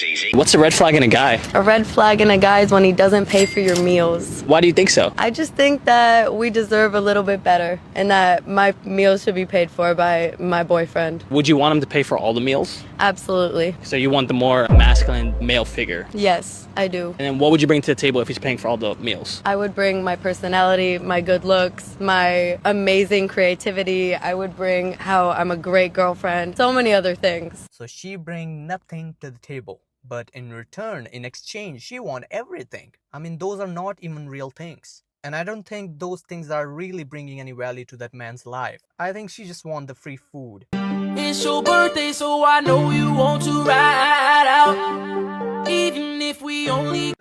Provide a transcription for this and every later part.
easy. What's a red flag in a guy? A red flag in a guy is when he doesn't pay for your meals. Why do you think so? I just think that we deserve a little bit better and that my meals should be paid for by my boyfriend. Would you want him to pay for all the meals? Absolutely. So you want the more masculine male figure? Yes, I do. And then what would you bring to the table if he's paying for all the meals? I would bring my personality, my good looks, my amazing creativity. I would bring how I'm a great girlfriend, so many other things. So she bring nothing to the table, but in return, in exchange, she want everything. I mean, those are not even real things. And I don't think those things are really bringing any value to that man's life. I think she just want the free food. It's your birthday, so I know you want to ride out. Even if we only...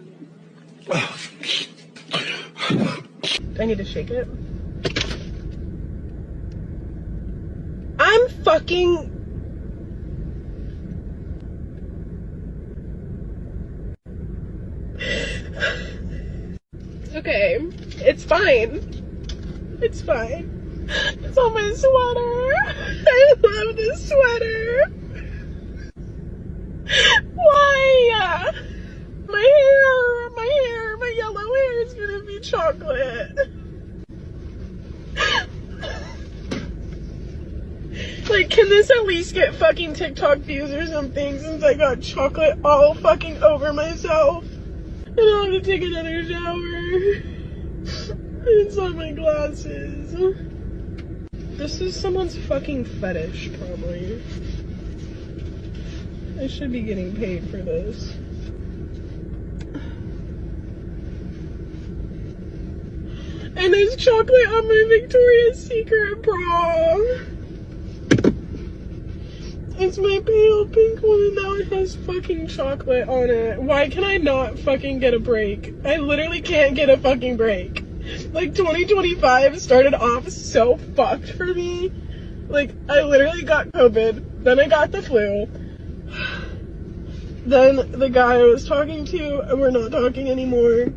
I need to shake it. I'm fucking... Okay, it's fine. It's fine. It's on my sweater. I love this sweater. Why? My yellow hair is gonna be chocolate. Like, can this at least get fucking TikTok views or something since I got chocolate all fucking over myself? And I'll have to take another shower. It's on my glasses. This is someone's fucking fetish, probably. I should be getting paid for this. And there's chocolate on my Victoria's Secret bra. It's my pale pink one and now it has fucking chocolate on it. Why can I not fucking get a break? I literally can't get a fucking break. Like, 2025 started off so fucked for me. Like, I literally got COVID, then I got the flu. Then the guy I was talking to, we're not talking anymore.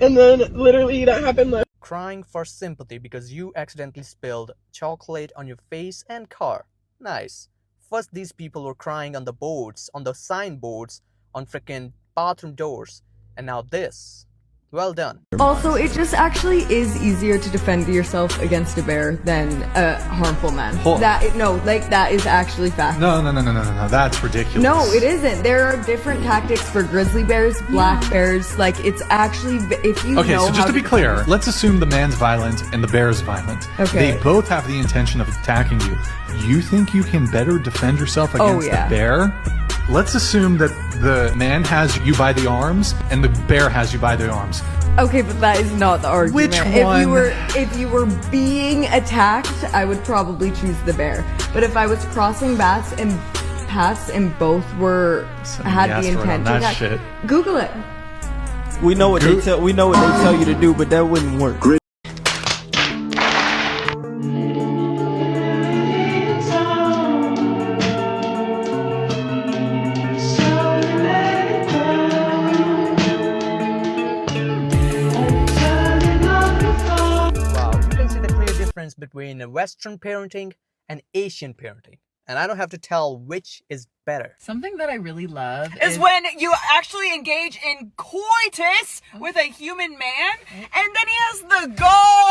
And then literally that happened Crying for sympathy because you accidentally spilled chocolate on your face and car. Nice. First these people were crying on the boards, on the signboards, on freaking bathroom doors. And now this. Well done. Also, it just actually is easier to defend yourself against a bear than a harmful man. That is actually fact. No, that's ridiculous. No, it isn't. There are different tactics for grizzly bears, black bears. Like, it's actually, if you know. Okay, so just to be clear, let's assume the man's violent and the bear's violent. Okay. They both have the intention of attacking you. You think you can better defend yourself against the bear? Let's assume that the man has you by the arms and the bear has you by the arms. Okay, but that is not the argument. Which one? If you were being attacked, I would probably choose the bear. But if I was crossing paths and both had the intent to attack, shit. Google it. We know what they tell you to do, but that wouldn't work. Between Western parenting and Asian parenting. And I don't have to tell which is better. Something that I really love is when you actually engage in coitus with a human man, and then he has the gall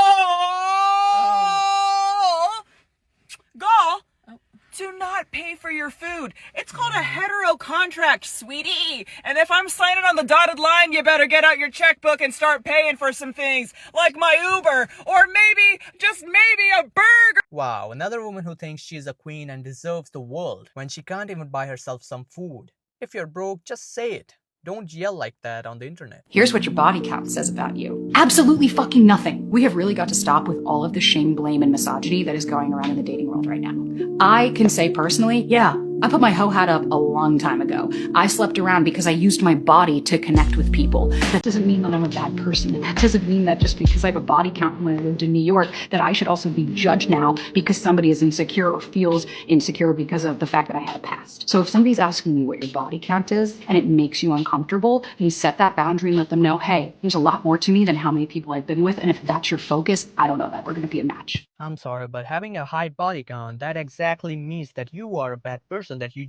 to not pay for your food. It's called a hetero contract, sweetie. And if I'm signing on the dotted line, you better get out your checkbook and start paying for some things, like my Uber, or maybe, just maybe, a burger. Wow, another woman who thinks she's a queen and deserves the world when she can't even buy herself some food. If you're broke, just say it. Don't yell like that on the internet. Here's what your body count says about you. Absolutely fucking nothing. We have really got to stop with all of the shame, blame, and misogyny that is going around in the dating world right now. I can say personally, yeah, I put my hoe hat up a long time ago. I slept around because I used my body to connect with people. That doesn't mean that I'm a bad person. That doesn't mean that just because I have a body count when I lived in New York, that I should also be judged now because somebody is insecure or feels insecure because of the fact that I had a past. So if somebody's asking you what your body count is and it makes you uncomfortable, you set that boundary and let them know, hey, there's a lot more to me than how many people I've been with. And if that's your focus, I don't know that we're going to be a match. I'm sorry, but having a high body count, that exactly means that you are a bad person, that you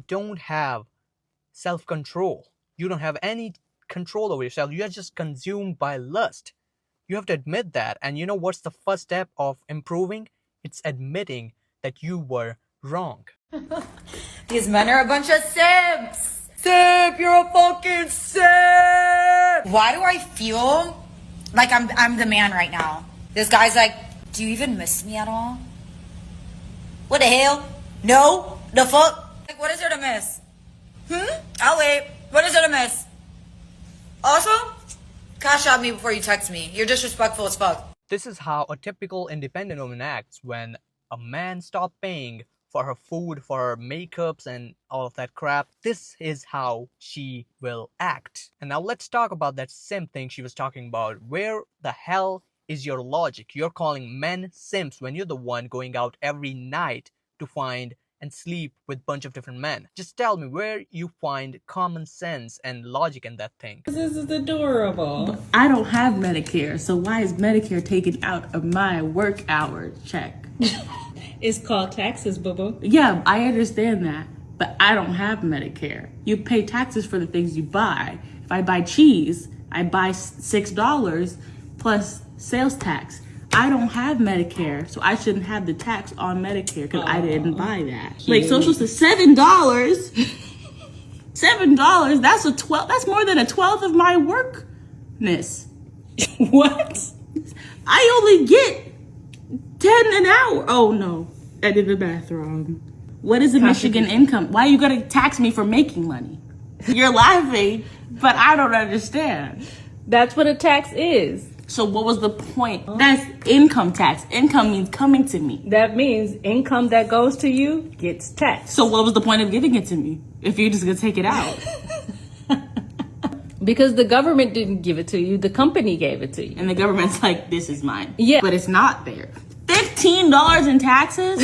don't have self-control. You don't have any control over yourself. You are just consumed by lust. You have to admit that. And you know what's the first step of improving? It's admitting that you were wrong. These men are a bunch of simps. Simp, you're a fucking simp. Why do I feel like I'm the man right now? This guy's like, do you even miss me at all? What the hell? No? The fuck? Like, what is there to miss? I'll wait. What is there to miss? Also, cash out me before you text me. You're disrespectful as fuck. This is how a typical independent woman acts when a man stops paying for her food, for her makeups and all of that crap. This is how she will act. And now let's talk about that simp thing she was talking about. Where the hell is your logic? You're calling men simps when you're the one going out every night to find and sleep with a bunch of different men. Just tell me where you find common sense and logic in that thing. This is adorable. But I don't have Medicare, so why is Medicare taken out of my work hour check? It's called taxes, boo-boo. Yeah, I understand that, but I don't have Medicare. You pay taxes for the things you buy. If I buy cheese, I buy $6 plus sales tax. I don't have Medicare, so I shouldn't have the tax on Medicare because I didn't buy that. Like social is $7. $7. That's more than a 12th of my workness. What? I only get 10 an hour. Oh no, I did the math wrong. What is the Michigan income? Why are you gonna tax me for making money? You're laughing, but I don't understand. That's what a tax is. So what was the point? That's income tax. Income means coming to me. That means income that goes to you gets taxed. So what was the point of giving it to me if you're just gonna take it out? Because the government didn't give it to you, the company gave it to you. And the government's like, this is mine. Yeah. But it's not there. $15 in taxes?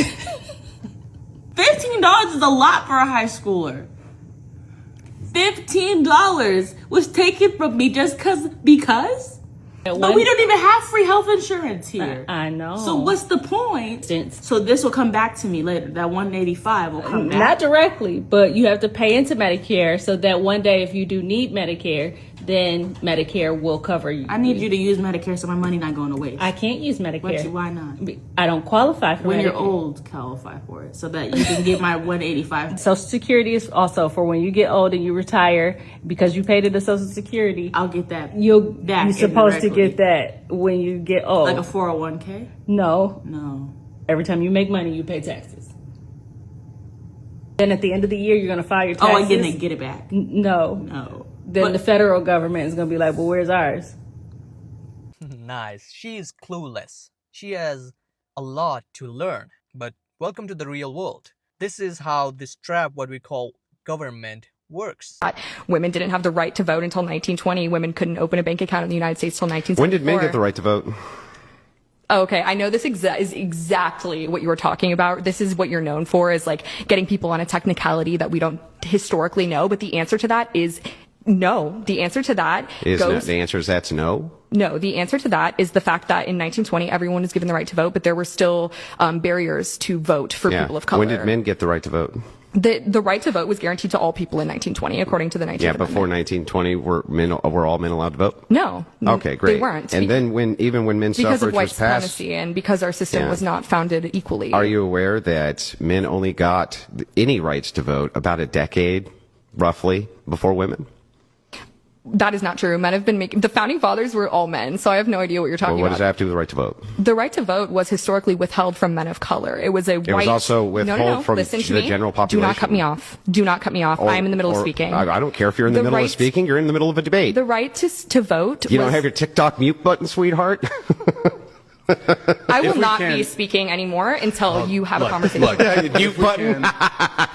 $15 is a lot for a high schooler. $15 was taken from me just because? But we don't even have free health insurance here. I know. So what's the point? So this will come back to me later. That $185 will come back. Not directly, but you have to pay into Medicare so that one day if you do need Medicare, then Medicare will cover you. I need you to use Medicare so my money not going to waste. I can't use Medicare. Why not? I don't qualify for Medicare. When you're old, qualify for it so that you can get my $185. Social Security is also for when you get old and you retire because you paid into Social Security. I'll get that. You're supposed to get that when you get old. Like a 401k? No. Every time you make money, you pay taxes. Then at the end of the year, you're going to file your taxes. Oh, and then they get it back? No. Then the federal government is going to be like, well, where's ours? Nice. She is clueless. She has a lot to learn. But welcome to the real world. This is how this trap, what we call government, works. Women didn't have the right to vote until 1920. Women couldn't open a bank account in the United States till 1974. When did men get the right to vote? Oh, okay, I know this is exactly what you were talking about. This is what you're known for, is like getting people on a technicality that we don't historically know. But the answer to that is no. The answer to that the answer is that's no? No, the answer to that is the fact that in 1920, everyone was given the right to vote, but there were still barriers to vote for people of color. When did men get the right to vote? The right to vote was guaranteed to all people in 1920, according to the 19th Amendment. Before 1920, were all men allowed to vote? No. Okay, great. They weren't. And then when men's because suffrage of white was passed, supremacy and because our system was not founded equally. Are you aware that men only got any rights to vote about a decade, roughly, before women? That is not true. Men have been the founding fathers were all men, so I have no idea what you're talking about. What does that have to do with the right to vote? The right to vote was historically withheld from men of color. It was It was also withheld from the general population. Do not cut me off. Do not cut me off. I am in the middle of speaking. I don't care if you're in the middle of speaking. You're in the middle of a debate. The right to vote. You don't have your TikTok mute button, sweetheart? I will not be speaking anymore until you have a conversation. Mute button.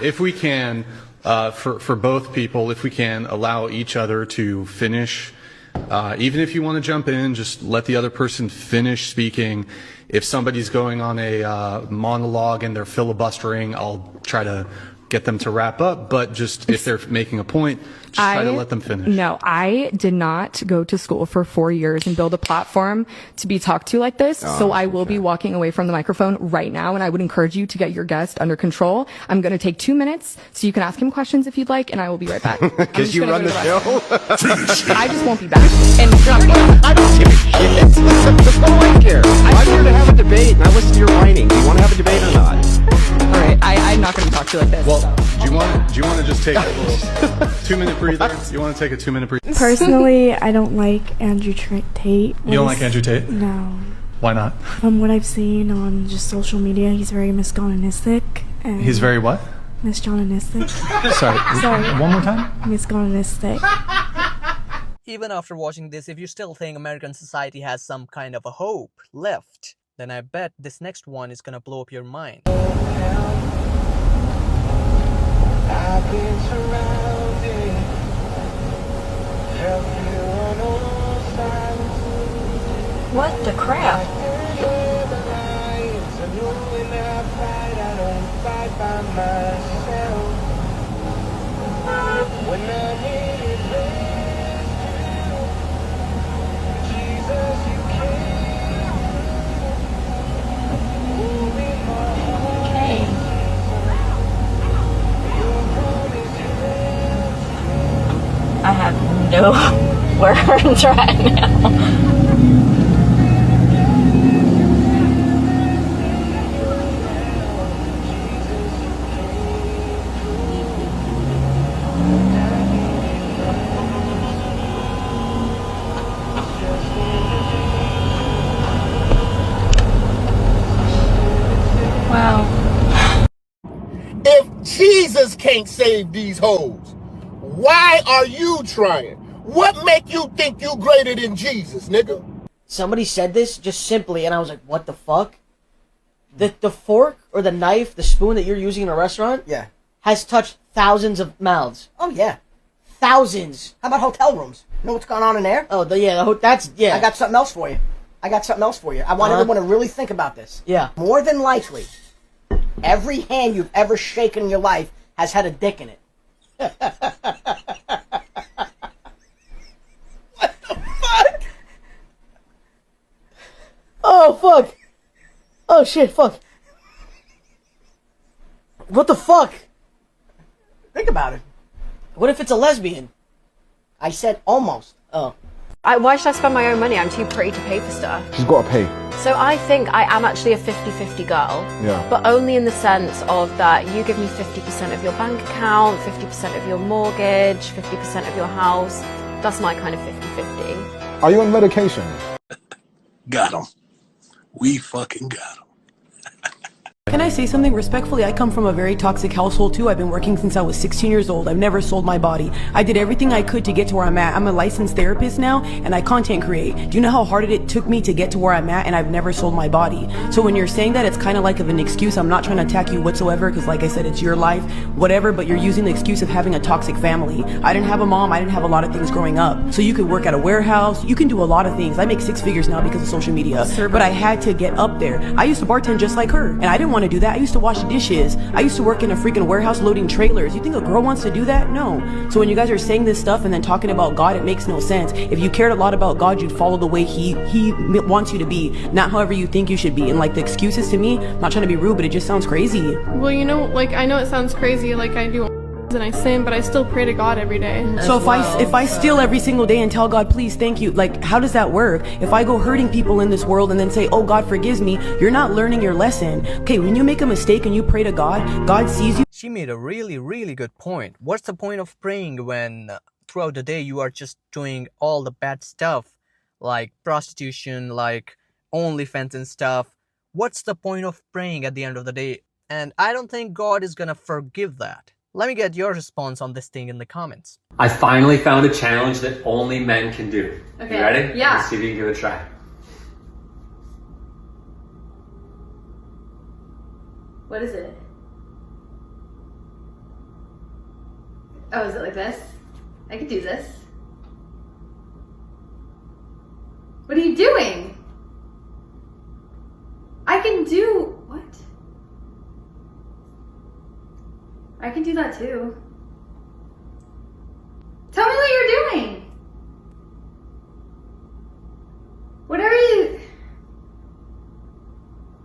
If we can, for both people, if we can allow each other to finish, even if you want to jump in, just let the other person finish speaking. If somebody's going on a monologue and they're filibustering, I'll try to get them to wrap up, but just if they're making a point, just try to let them finish. No, I did not go to school for 4 years and build a platform to be talked to like this. So I will be walking away from the microphone right now, and I would encourage you to get your guest under control. I'm going to take 2 minutes so you can ask him questions if you'd like, and I will be right back. Because you run the show? I just won't be back. And I don't give a shit. What do I care? I'm here to have a debate, and I listen to your whining. Do you want to have a debate or not? all right, I'm not going to talk to you like this. Well, do you want to just take a little 2-minute breather? You want to take a 2-minute breather? Personally, I don't like Andrew Tate. You don't like Andrew Tate? No. Why not? From what I've seen on just social media, he's very misogynistic. And He's very what? misogynistic. Sorry. One more time? Misogynistic. Even after watching this, if you still think American society has some kind of a hope left, then I bet this next one is gonna blow up your mind. I've been surrounded, held you on all sides. What the crap? When I needed rescue, Jesus, you came. Moving my heart. I have no words right now. Wow. If Jesus can't save these hoes, why are you trying? What make you think you greater than Jesus, nigga? Somebody said this just simply, and I was like, what the fuck? The fork or the knife, the spoon that you're using in a restaurant, has touched thousands of mouths. Oh, yeah. Thousands. How about hotel rooms? You know what's going on in there? Oh, that's, yeah. I got something else for you. I want everyone to really think about this. Yeah. More than likely, every hand you've ever shaken in your life has had a dick in it. What the fuck? Oh, fuck. Oh, shit, fuck. What the fuck? Think about it. What if it's a lesbian? I said almost. Oh. Why should I spend my own money? I'm too pretty to pay for stuff. She's got to pay. So I think I am actually a 50-50 girl. Yeah. But only in the sense of that you give me 50% of your bank account, 50% of your mortgage, 50% of your house. That's my kind of 50-50. Are you on medication? Got him. We fucking got him. Can I say something respectfully? I come from a very toxic household too. I've been working since I was 16 years old. I've never sold my body. I did everything I could to get to where I'm at. I'm a licensed therapist now and I content create. Do you know how hard it took me to get to where I'm at, and I've never sold my body? So when you're saying that, it's kind of like of an excuse. I'm not trying to attack you whatsoever because like I said, it's your life, whatever, but you're using the excuse of having a toxic family. I didn't have a mom. I didn't have a lot of things growing up. So you could work at a warehouse. You can do a lot of things. I make 6 figures now because of social media, but I had to get up there. I used to bartend just like her and I didn't want to do that. I used to wash dishes. I used to work in a freaking warehouse loading trailers. You think a girl wants to do that? No. So when you guys are saying this stuff and then talking about God, it makes no sense. If you cared a lot about God, you'd follow the way he wants you to be, not however you think you should be. And like the excuses, to me, I'm not trying to be rude, but it just sounds crazy. Well, you know, like, I know it sounds crazy, like I do and I sin, but I still pray to God every day. So if I steal every single day and tell God, please, thank you, like, how does that work? If I go hurting people in this world and then say, oh, God forgives me, you're not learning your lesson. Okay, when you make a mistake and you pray to God, God sees you. She made a really, really good point. What's the point of praying when throughout the day you are just doing all the bad stuff, like prostitution, like OnlyFans and stuff? What's the point of praying at the end of the day? And I don't think God is gonna forgive that. Let me get your response on this thing in the comments. I finally found a challenge that only men can do. Okay. You ready? Yeah. Let's see if you can give it a try. What is it? Oh, is it like this? I could do this. What are you doing? I can do... What? I can do do that too. Tell me what you're doing. What are you?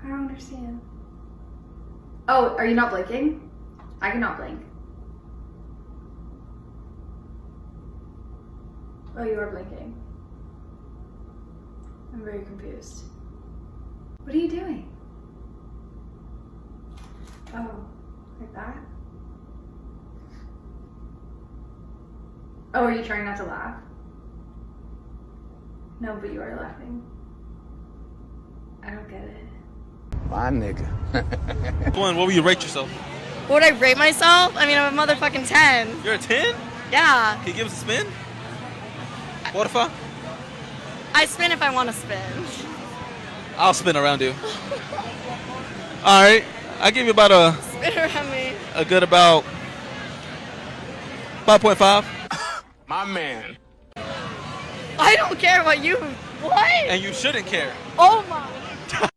I don't understand. Oh, are you not blinking? I cannot blink. Oh, you are blinking. I'm very confused. What are you doing? Oh, like that? Oh, are you trying not to laugh? No, but you are laughing. I don't get it. My nigga. What would you rate yourself? Would I rate myself? I mean, I'm a motherfucking 10. You're a 10? Yeah. Can you give us a spin? What if I spin if I want to spin. I'll spin around you. All right. I give you about a... Spin around me. A good about 5.5. My man. I don't care about you. What? And you shouldn't care. Oh my.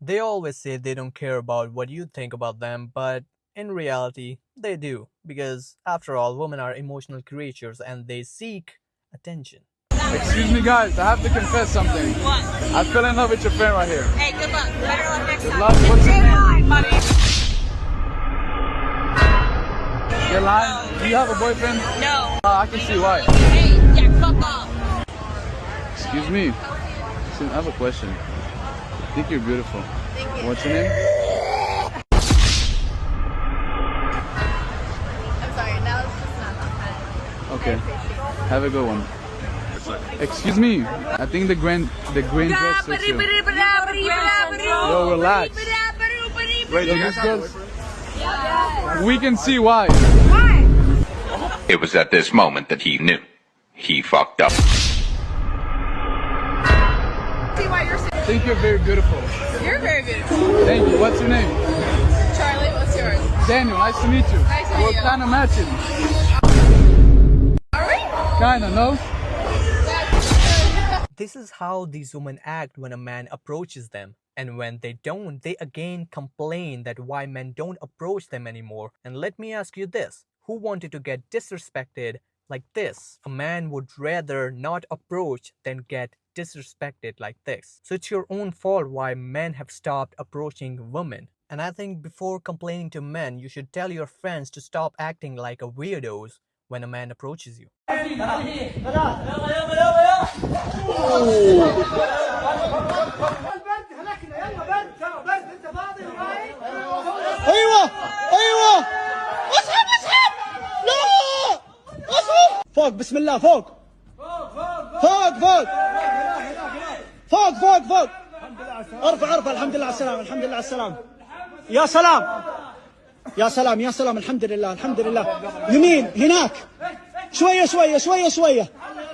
They always say they don't care about what you think about them, but in reality, they do. Because after all, women are emotional creatures and they seek attention. Excuse me, guys. I have to confess something. What? I fell in love with your friend right here. Hey, good luck. Better luck next Good time. luck. What's your name? Buddy. You're lying. Do you have a boyfriend? No. I can see why. Hey, yeah, fuck off. Excuse me. Listen, I have a question. I think you're beautiful. Thank you. What's your name? I'm sorry. Now it's just not that bad. Okay. Have a good one. Excuse me. I think the green dress suits you. Yo, relax. Wait, Yo, this girl's... We can see why. It was at this moment that he knew. He fucked up. I think you're very beautiful. You're very beautiful. Thank you. What's your name? Charlie, what's yours? Daniel. Nice to meet you. Nice to meet We're you. kind of matching. Are we? Kinda, no? This is how these women act when a man approaches them. And when they don't, they again complain that why men don't approach them anymore. And let me ask you this. Who wanted to get disrespected like this? A man would rather not approach than get disrespected like this. So it's your own fault why men have stopped approaching women. And I think before complaining to men, you should tell your friends to stop acting like a weirdos when a man approaches you. ايوه ايوه اسحب اسحب لا اسحب فوق بسم الله فوق فوق فوق فوق فوق فوق ارفع ارفع الحمد لله على السلامة الحمد لله على السلامة يا سلام يا سلام يا سلام الحمد لله الحمد لله يمين هناك شوية شوية شوية شوية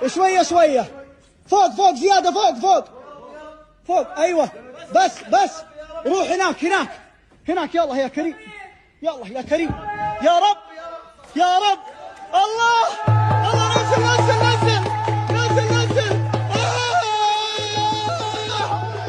شوية شوية فوق فوق زيادة فوق فوق فوق ايوه بس بس روح هناك هناك هناك يلا يا كريم يلا يا كريم يا رب يا رب الله